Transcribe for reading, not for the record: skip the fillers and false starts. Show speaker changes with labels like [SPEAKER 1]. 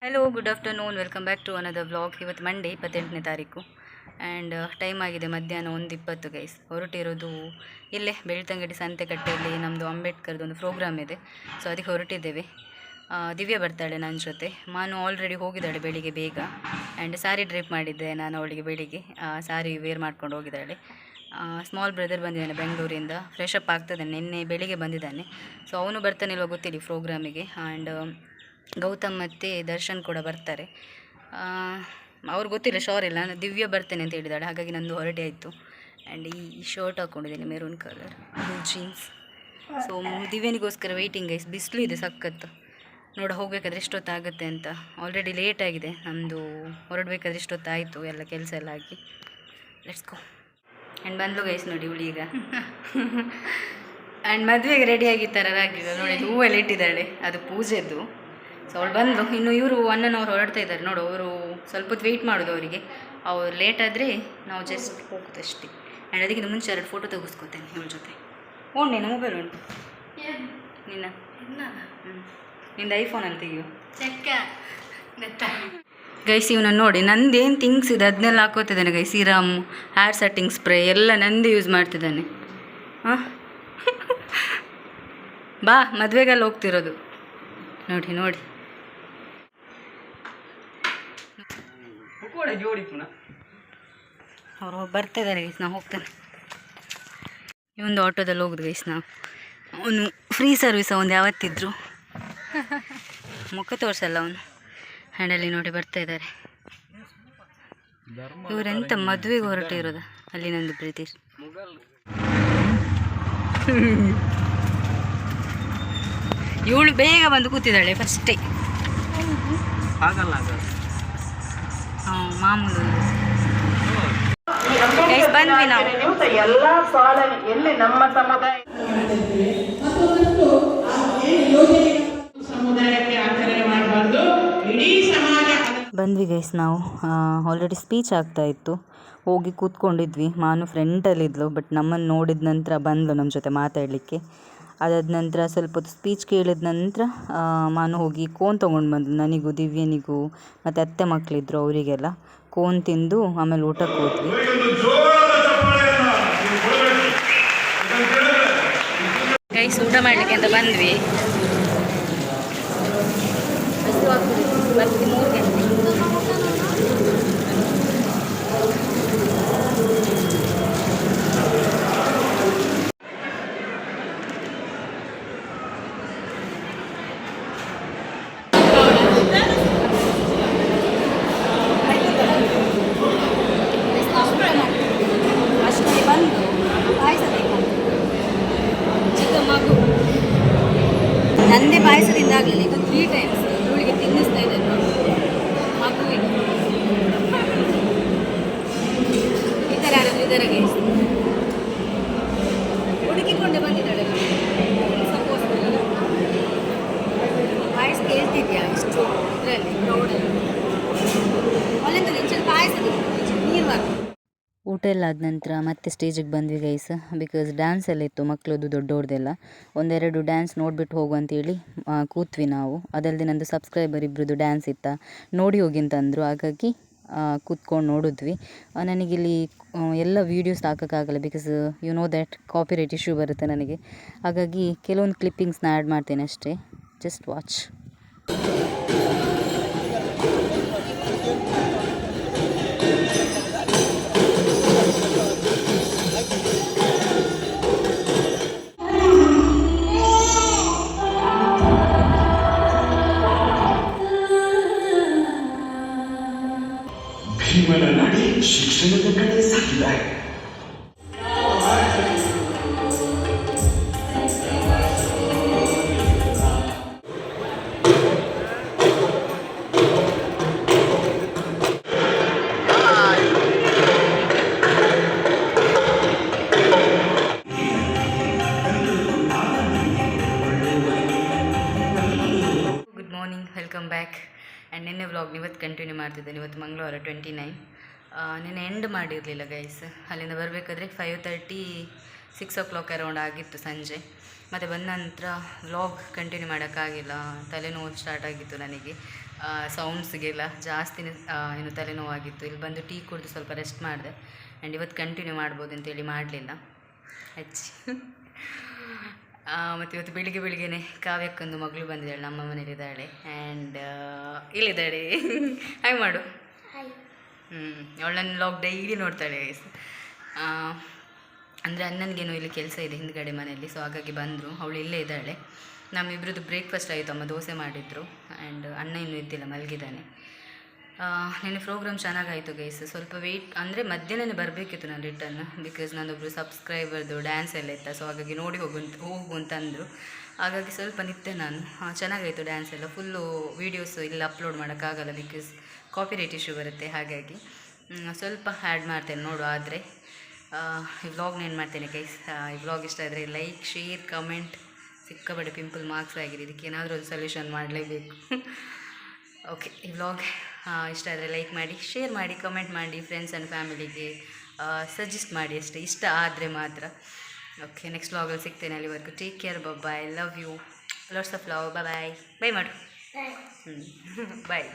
[SPEAKER 1] Hello good afternoon, welcome back to another vlog. ಇವತ್ತು Monday 28ನೇ ತಾರೀಕು ಆ್ಯಂಡ್ ಟೈಮ್ ಆಗಿದೆ ಮಧ್ಯಾಹ್ನ 1:20 ಗೈಸ್. ಹೊರಟಿರೋದು ಇಲ್ಲೇ ಬೆಳ್ತಂಗಡಿ ಸಂತೆಕಟ್ಟೆಯಲ್ಲಿ ನಮ್ಮದು ಅಂಬೇಡ್ಕರ್ದು ಒಂದು ಪ್ರೋಗ್ರಾಮ್ ಇದೆ. ಸೊ ಅದಕ್ಕೆ ಹೊರಟಿದ್ದೇವೆ. ದಿವ್ಯ ಬರ್ತಾಳೆ ನನ್ನ ಜೊತೆ. ಮಾನು ಆಲ್ರೆಡಿ ಹೋಗಿದ್ದಾಳೆ ಬೆಳಿಗ್ಗೆ ಬೇಗ ಆ್ಯಂಡ್ ಸ್ಯಾರಿ ಡ್ರೇಪ್ ಮಾಡಿದ್ದೆ ನಾನು ಅವಳಿಗೆ ಬೆಳಿಗ್ಗೆ. ಸ್ಯಾರಿ ವೇರ್ ಮಾಡ್ಕೊಂಡು ಹೋಗಿದ್ದಾಳೆ. ಸ್ಮಾಲ್ ಬ್ರದರ್ ಬಂದಿದ್ದಾನೆ ಬೆಂಗಳೂರಿಂದ, ಫ್ರೆಶ್ ಅಪ್ ಆಗ್ತದೆ. ನಿನ್ನೆ ಬೆಳಿಗ್ಗೆ ಬಂದಿದ್ದಾನೆ. ಸೊ ಅವನು ಬರ್ತಾನಿಲ್ವ ಗೊತ್ತಿಲ್ಲ ಪ್ರೋಗ್ರಾಮಿಗೆ. ಆ್ಯಂಡ್ ಗೌತಮ್ ಮತ್ತು ದರ್ಶನ್ ಕೂಡ ಬರ್ತಾರೆ. ಅವ್ರು ಗೊತ್ತಿಲ್ಲ, ಶೋರ್ ಇಲ್ಲ. ನಾನು ದಿವ್ಯ ಬರ್ತೇನೆ ಅಂತ ಹೇಳಿದ್ದಾಳೆ, ಹಾಗಾಗಿ ನಂದು ಹೊರಟೆ ಆಯಿತು. ಆ್ಯಂಡ್ ಈ ಶರ್ಟ್ ಹಾಕ್ಕೊಂಡಿದ್ದೀನಿ maroon colour, blue jeans. So ದಿವ್ಯನಿಗೋಸ್ಕರ ವೆಯ್ಟಿಂಗ್ ಗೈಸ್. ಬಿಸಿಲು ಇದೆ ಸಖತ್ತು. ಹೋಗಬೇಕಾದ್ರೆ ಎಷ್ಟೊತ್ತಾಗುತ್ತೆ ಅಂತ. ಆಲ್ರೆಡಿ ಲೇಟ್ ಆಗಿದೆ ನಮ್ಮದು. ಹೊರಡಬೇಕಾದ್ರೆ ಇಷ್ಟೊತ್ತಾಯಿತು, ಎಲ್ಲ ಕೆಲಸ ಎಲ್ಲ ಆಗಿ. Let's go. ಆ್ಯಂಡ್ ಬಂದ್ಲು ಗೈಸ್ ನೋಡಿ ಇವಳು ಈಗ. ಆ್ಯಂಡ್ ಮದುವೆಗೆ ರೆಡಿಯಾಗಿ ಥರ ಆಗಿಲ್ಲ ನೋಡಿ, ಹೂವೆಲ್ಲ ಇಟ್ಟಿದ್ದಾಳೆ, ಅದು ಪೂಜೆದ್ದು. ಸೊ ಅವಳು ಬಂದು ಇನ್ನು ಇವರು ಅಣ್ಣನವ್ರು ಹೊರಡ್ತಾ ಇದ್ದಾರೆ ನೋಡು. ಅವರು ಸ್ವಲ್ಪ ಹೊತ್ತು ವೆಯ್ಟ್ ಮಾಡೋದು ಅವರಿಗೆ. ಅವ್ರು ಲೇಟ್ ಆದರೆ ನಾವು ಜಸ್ಟ್ ಹೋಗೋದಷ್ಟೇ. ಆ್ಯಂಡ್ ಅದಕ್ಕಿಂತ ಮುಂಚೆ 2 ಫೋಟೋ ತೆಗೆಸ್ಕೊತೇನೆ ಇವಳ ಜೊತೆ. ನೀನು ಮೊಬೈಲ್ ಉಂಟು ನಿನ್ನ? ನಿಂದು ಐಫೋನಲ್ಲಿ ತೆಗಿಯೋ ಗೈಸ್. ಇವನನ್ನು ನೋಡಿ, ನಂದೇನು ಥಿಂಗ್ಸ್ ಇದೆ ಅದನ್ನೆಲ್ಲ ಹಾಕೋತಿದ್ದಾನೆ ಗೈ. ಸೀರಮ್, ಹೇರ್ ಸೆಟ್ಟಿಂಗ್ ಸ್ಪ್ರೇ ಎಲ್ಲ ನಂದು ಯೂಸ್ ಮಾಡ್ತಿದ್ದಾನೆ. ಬಾ, ಮದುವೆಗೆಲ್ಲ ಹೋಗ್ತಿರೋದು ನೋಡಿ ನೋಡಿ. ಅವರು ಬರ್ತಿದ್ದಾರೆ ಗೈಸ್, ನಾವು ಹೋಗ್ತೇನೆ. ಇವೊಂದು ಆಟೋದಲ್ಲಿ ಹೋಗುದು ಗೈಸ್ ನಾವು. ಅವನು ಫ್ರೀ ಸರ್ವಿಸ್ ಅವನು ಯಾವತ್ತಿದ್ರು. ಮುಖ ತೋರಿಸಲ್ಲ ಅವನು. ಹ್ಯಾಂಡಲ್ಲಿ ನೋಡಿ ಬರ್ತಾ ಇದ್ದಾರೆ. ಇವರೆಂತ ಮದುವೆಗೆ ಹೊರಟಿರೋದು ಅಲ್ಲಿ ನಂದು ಪ್ರೀತೀಶ್. ಇವಳು ಬೇಗ ಬಂದು ಕೂತಿದ್ದಾಳೆ ಫಸ್ಟೇ. ಮಾಮೂಲು ಬಂದ್ವಿ ನಾವು. ಎಲ್ಲ ಎಲ್ಲಿ ನಮ್ಮ ಸಮುದಾಯ ಬಂದ್ವಿ ಗೈಸ್ ನಾವು. ಆಲ್ರೆಡಿ ಸ್ಪೀಚ್ ಆಗ್ತಾಯಿತ್ತು. ಹೋಗಿ ಕೂತ್ಕೊಂಡಿದ್ವಿ. ಮಾನು ಫ್ರೆಂಟಲ್ಲಿದ್ಲು, ಬಟ್ ನಮ್ಮನ್ನು ನೋಡಿದ ನಂತರ ಬಂದ್ಲು ನಮ್ಮ ಜೊತೆ ಮಾತಾಡಲಿಕ್ಕೆ. ಅದಾದ ನಂತರ ಸ್ವಲ್ಪ ಹೊತ್ತು ಸ್ಪೀಚ್ ಕೇಳಿದ ನಂತರ ಮಾನು ಹೋಗಿ ಕೋನ್ ತೊಗೊಂಡು ಬಂದ್ಲು ನನಗೂ ದಿವ್ಯನಿಗೂ ಮತ್ತು ಅತ್ತೆ ಮಕ್ಕಳಿದ್ರು ಅವರಿಗೆಲ್ಲ. ಕೋನ್ ತಿಂದು ಆಮೇಲೆ ಊಟಕ್ಕೆ ಹೋದ್ವಿ. ಗೈಸ್ ಊಟ ಮಾಡಲಿಕ್ಕೆ ಅಂತ ಬಂದ್ವಿ. 3 ಗಂಟೆ. ನಂದೇ ಪಾಯಸದಿಂದ ಆಗಲಿಲ್ಲ, ಇದು 3 ಟೈಮ್ಸ್ ಇವಳಿಗೆ ತಿನ್ನಿಸ್ತಾ ಇದ್ದಾರೆ ಮಗುವಿಗೆ. ಈ ಥರ ಯಾರಾದರೂ ಇದರ ಗೈಸ್ ಹುಡುಕಿಕೊಂಡೆ ಬಂದಿದ್ದಾಳೆ. ಸಪೋಸ್ ಪಾಯಸ ಕೇಳ್ತಿದ್ಯಾ ಇಷ್ಟು ಇದರಲ್ಲಿ ಕ್ರೌಡಲ್ಲಿ? ಅಲ್ಲಿಂದ ಸ್ವಲ್ಪ ಪಾಯಸ ನೀರು ಬರ್ತದೆ. ಊಟ ಎಲ್ಲ ಆದ ನಂತರ ಮತ್ತೆ ಸ್ಟೇಜಿಗೆ ಬಂದ್ವಿ ಗೈಸ್. ಬಿಕಾಸ್ ಡ್ಯಾನ್ಸ್ ಎಲ್ಲ ಇತ್ತು ಮಕ್ಕಳದ್ದು ದೊಡ್ಡವ್ರದ್ದೆಲ್ಲ. 1-2 ಡ್ಯಾನ್ಸ್ ನೋಡಿಬಿಟ್ಟು ಹೋಗು ಅಂತೇಳಿ ಕೂತ್ವಿ ನಾವು. ಅದಲ್ಲದೆ ನಂದು ಸಬ್ಸ್ಕ್ರೈಬರ್ ಇಬ್ಬರದ್ದು ಡ್ಯಾನ್ಸ್ ಇತ್ತ, ನೋಡಿ ಹೋಗಿ ಅಂತಂದರು. ಹಾಗಾಗಿ ಕೂತ್ಕೊಂಡು ನೋಡಿದ್ವಿ. ನನಗಿಲ್ಲಿ ಎಲ್ಲ ವೀಡಿಯೋಸ್ ಹಾಕೋಕ್ಕಾಗಲ್ಲ, because you know that copyright issue ಬರುತ್ತೆ ನನಗೆ. ಹಾಗಾಗಿ ಕೆಲವೊಂದು ಕ್ಲಿಪ್ಪಿಂಗ್ಸ್ನ ಆ್ಯಡ್ ಮಾಡ್ತೇನೆ ಅಷ್ಟೇ. Just watch.
[SPEAKER 2] ಭೀಮನ ನಾಡಿ ಶಿಕ್ಷಣದ ಕಡೆ ಸಾಗಿದೆ.
[SPEAKER 1] Good morning, welcome back. And ನಿನ್ನೆ ವ್ಲಾಗ್ನ ಇವತ್ತು ಕಂಟಿನ್ಯೂ ಮಾಡ್ತಿದ್ದೇನೆ. ಇವತ್ತು ಮಂಗಳವಾರ 29. ನಿನ್ನೆ ಎಂಡ್ ಮಾಡಿರಲಿಲ್ಲ ಗೈಸ್. ಅಲ್ಲಿಂದ ಬರಬೇಕಾದ್ರೆ 5:30 6 o'clock ಅರೌಂಡ್ ಆಗಿತ್ತು ಸಂಜೆ. ಮತ್ತು ಬಂದ ನಂತರ ವ್ಲಾಗ್ ಕಂಟಿನ್ಯೂ ಮಾಡೋಕ್ಕಾಗಿಲ್ಲ, ತಲೆನೋವು ಸ್ಟಾರ್ಟ್ ಆಗಿತ್ತು ನನಗೆ. ಸೌಂಡ್ಸ್ಗೆಲ್ಲ ಜಾಸ್ತಿ ಏನು ತಲೆನೋವಾಗಿತ್ತು. ಇಲ್ಲಿ ಬಂದು ಟೀ ಕುಡಿದು ಸ್ವಲ್ಪ ರೆಸ್ಟ್ ಮಾಡಿದೆ. ಆ್ಯಂಡ್ ಇವತ್ತು ಕಂಟಿನ್ಯೂ ಮಾಡ್ಬೋದು ಅಂತೇಳಿ ಮಾಡಲಿಲ್ಲ ಹಚ್ಚಿ. ಮತ್ತು ಇವತ್ತು ಬೆಳಿಗ್ಗೆನೇ ಕಾವ್ಯಕ್ಕೊಂದು ಮಗಳು ಬಂದಿದ್ದಾಳೆ, ನಮ್ಮ ಮನೇಲಿದ್ದಾಳೆ. ಆ್ಯಂಡ್ ಇಲ್ಲಿದ್ದಾಳೆ. ಹಾಯ್ ಮಾಡು. ಅವಳನ್ನು ಲಾಗ್ ಡೈಲಿ ನೋಡ್ತಾಳೆ ಗೈಸ್. ಅಂದರೆ ಅಣ್ಣನಿಗೇನೋ ಇಲ್ಲಿ ಕೆಲಸ ಇದೆ ಹಿಂದ್ಗಡೆ ಮನೆಯಲ್ಲಿ, ಸೊ ಹಾಗಾಗಿ ಬಂದರು. ಅವಳು ಇಲ್ಲೇ ಇದ್ದಾಳೆ. ನಮ್ಮಿಬ್ರದ್ದು ಬ್ರೇಕ್ಫಾಸ್ಟ್ ಆಯಿತು, ಅಮ್ಮ ದೋಸೆ ಮಾಡಿದರು. ಆ್ಯಂಡ್ ಅಣ್ಣ ಇನ್ನೂ ಇದ್ದಿಲ್ಲ, ಮಲಗಿದ್ದಾನೆ. ನಿನ್ನೆ ಪ್ರೋಗ್ರಾಮ್ ಚೆನ್ನಾಗಾಯಿತು ಗೈಸ್. ಸ್ವಲ್ಪ ವೆಯ್ಟ್ ಅಂದರೆ ಮಧ್ಯಾಹ್ನನೇ ಬರಬೇಕಿತ್ತು ನಾನು ರಿಟರ್ನ್, ಬಿಕಾಸ್ ನನ್ನೊಬ್ಬರು ಸಬ್ಸ್ಕ್ರೈಬರ್ದು ಡ್ಯಾನ್ಸ್ ಎಲ್ಲ ಇತ್ತು. ಸೊ ಹಾಗಾಗಿ ನೋಡಿ ಹೋಗು ಅಂತಂದರು. ಹಾಗಾಗಿ ಸ್ವಲ್ಪ ನಿಂತೆ ನಾನು. ಚೆನ್ನಾಗಾಯಿತು ಡ್ಯಾನ್ಸ್ ಎಲ್ಲ. ಫುಲ್ಲು ವೀಡಿಯೋಸ್ ಇಲ್ಲ ಅಪ್ಲೋಡ್ ಮಾಡೋಕ್ಕಾಗಲ್ಲ, ಬಿಕಾಸ್ ಕಾಪಿರೈಟ್ ಇಶ್ಯೂ ಬರುತ್ತೆ. ಹಾಗಾಗಿ ಸ್ವಲ್ಪ ಆ್ಯಡ್ ಮಾಡ್ತೇನೆ ನೋಡು. ಆದರೆ ಈ ವ್ಲಾಗ್ನ ಏನು ಮಾಡ್ತೇನೆ ಗೈಸ್. ಈ ವ್ಲಾಗ್ ಇಷ್ಟ ಆದರೆ ಲೈಕ್, ಶೇರ್, ಕಮೆಂಟ್. ಸಿಕ್ಕಾಬಡೆ ಪಿಂಪಲ್ ಮಾರ್ಕ್ಸ್ ಆಗಿದೆ, ಇದಕ್ಕೆ ಏನಾದರೂ ಒಂದು ಸೊಲ್ಯೂಷನ್ ಮಾಡಲೇಬೇಕು. ಓಕೆ, ಈ ವ್ಲಾಗ್ ಇಷ್ಟ ಆದರೆ ಲೈಕ್ ಮಾಡಿ, ಶೇರ್ ಮಾಡಿ, ಕಮೆಂಟ್ ಮಾಡಿ, ಫ್ರೆಂಡ್ಸ್ ಆ್ಯಂಡ್ ಫ್ಯಾಮಿಲಿಗೆ ಸಜೆಸ್ಟ್ ಮಾಡಿ ಅಷ್ಟೇ, ಇಷ್ಟ ಆದರೆ ಮಾತ್ರ. ಓಕೆ, ನೆಕ್ಸ್ಟ್ ವ್ಲಾಗಲ್ಲಿ ಸಿಗ್ತೇನೆ. ಅಲ್ಲಿವರೆಗೂ take care, bye, love you, lots of love, bye bye. Bye ಮಾಡು. ಬಾಯ್.